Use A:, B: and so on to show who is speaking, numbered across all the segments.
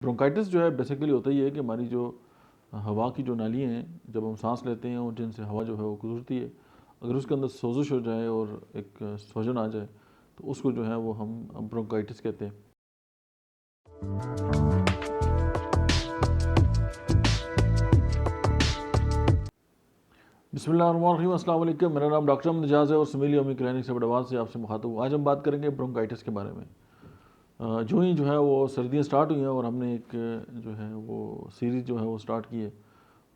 A: Bronchitis जो है basically होता ही है कि हमारी जो हवा की जो नालियाँ हैं, जब हम सांस लेते हैं और जिनसे हवा जो है वो गुजरती है, अगर उसके अंदर सोजिश हो जाए और एक सूजन आ जाए तो उसको जो है वो हम ब्रोंकाइटिस कहते हैं। बिस्मिल्लाहिर्रहमानिर्रहीम, अस्सलाम वालेकुम। मेरा नाम डॉक्टर अहमद एजाज़ है और समीली होम्यो क्लिनिक से बड़वाल से आपसे मुखातिब हूँ। आज हम बात करेंगे ब्रोंकाइटिस के बारे में। जो ही जो है वो सर्दियाँ स्टार्ट हुई हैं और हमने एक जो है वो सीरीज़ जो है वो स्टार्ट की है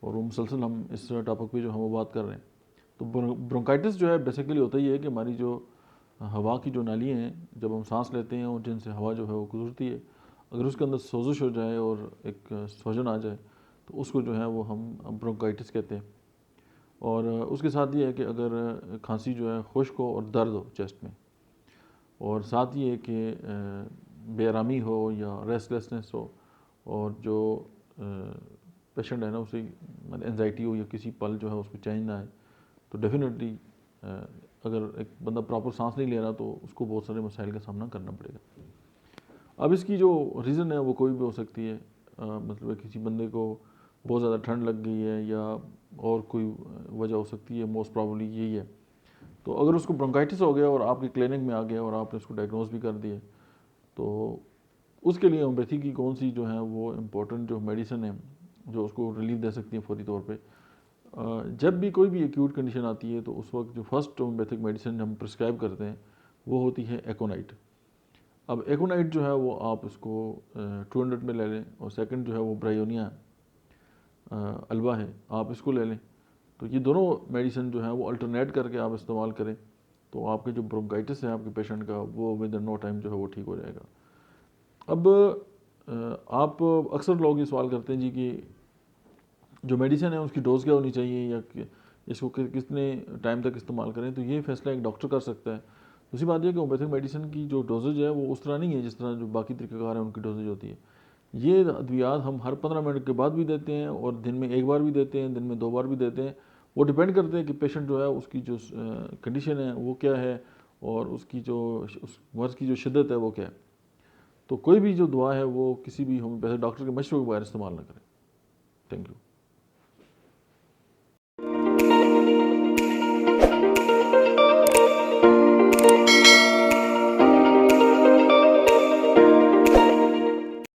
A: और वो मुसलसल हम इस टॉपिक पे जो है वो बात कर रहे हैं। तो ब्रोंकाइटिस जो है बेसिकली होता ही है कि हमारी जो हवा की जो नालियाँ हैं, जब हम सांस लेते हैं और जिनसे हवा जो है वो गुजरती है, अगर उसके अंदर सोजिश हो जाए और एक सूजन आ जाए तो उसको जो है वो हम ब्रोंकाइटिस कहते हैं। और उसके साथ ये है कि अगर खांसी जो है खुश्क हो और दर्द हो चेस्ट में, और साथ ये है कि बेआरामी हो या रेस्टलेसनेस हो, और जो पेशेंट है ना उसे मतलब एनजाइटी हो या किसी पल जो है उसको चैन ना आए, तो डेफिनेटली अगर एक बंदा प्रॉपर सांस नहीं ले रहा तो उसको बहुत सारे मसाइल का सामना करना पड़ेगा। अब इसकी जो रीज़न है वो कोई भी हो सकती है। मतलब किसी बंदे को बहुत ज़्यादा ठंड लग गई है या और कोई वजह हो सकती है, मोस्ट प्रॉब्ली यही है। तो अगर उसको ब्रोंकाइटिस हो गया और आपके क्लिनिक में आ गया और आपने उसको डायग्नोज भी कर दिए, तो उसके लिए होम्योपैथी की कौन सी जो है वो इम्पोर्टेंट जो मेडिसिन है जो उसको रिलीफ दे सकती है फौरी तौर पे। जब भी कोई भी एक्यूट कंडीशन आती है तो उस वक्त जो फर्स्ट होम्योपैथिक मेडिसिन हम प्रिस्क्राइब करते हैं वो होती है एकोनाइट। अब एकोनाइट जो है वो आप इसको 200 में ले लें, और सेकंड जो है वो ब्रायोनिया अल्वा है, आप इसको ले लें। तो ये दोनों मेडिसिन जो है वो अल्टरनेट करके आप इस्तेमाल करें तो आपके जो ब्रोंकाइटिस है आपके पेशेंट का वो विद इन नो टाइम जो है वो ठीक हो जाएगा। अब आप अक्सर लोग ये सवाल करते हैं जी कि जो मेडिसिन है उसकी डोज़ क्या होनी चाहिए या इसको कितने टाइम तक इस्तेमाल करें, तो ये फैसला एक डॉक्टर कर सकता है। दूसरी बात यह कि होम्योपैथिक मेडिसिन की जो डोजेज है वो उस तरह नहीं है जिस तरह जो बाकी तरीक़ेकार हैं उनकी डोजेज होती है। ये अद्वियात हम हर 15 मिनट के बाद भी देते हैं और दिन में एक बार भी देते हैं, दिन में 2 बार भी देते हैं। वो डिपेंड करते हैं कि पेशेंट जो है उसकी जो कंडीशन है वो क्या है और उसकी जो उस मर्ज़ की जो शिद्दत है वो क्या है। तो कोई भी जो दवा है वो किसी भी होम्योपैथिक डॉक्टर के मशवरे के बगैर इस्तेमाल ना करें। Thank you.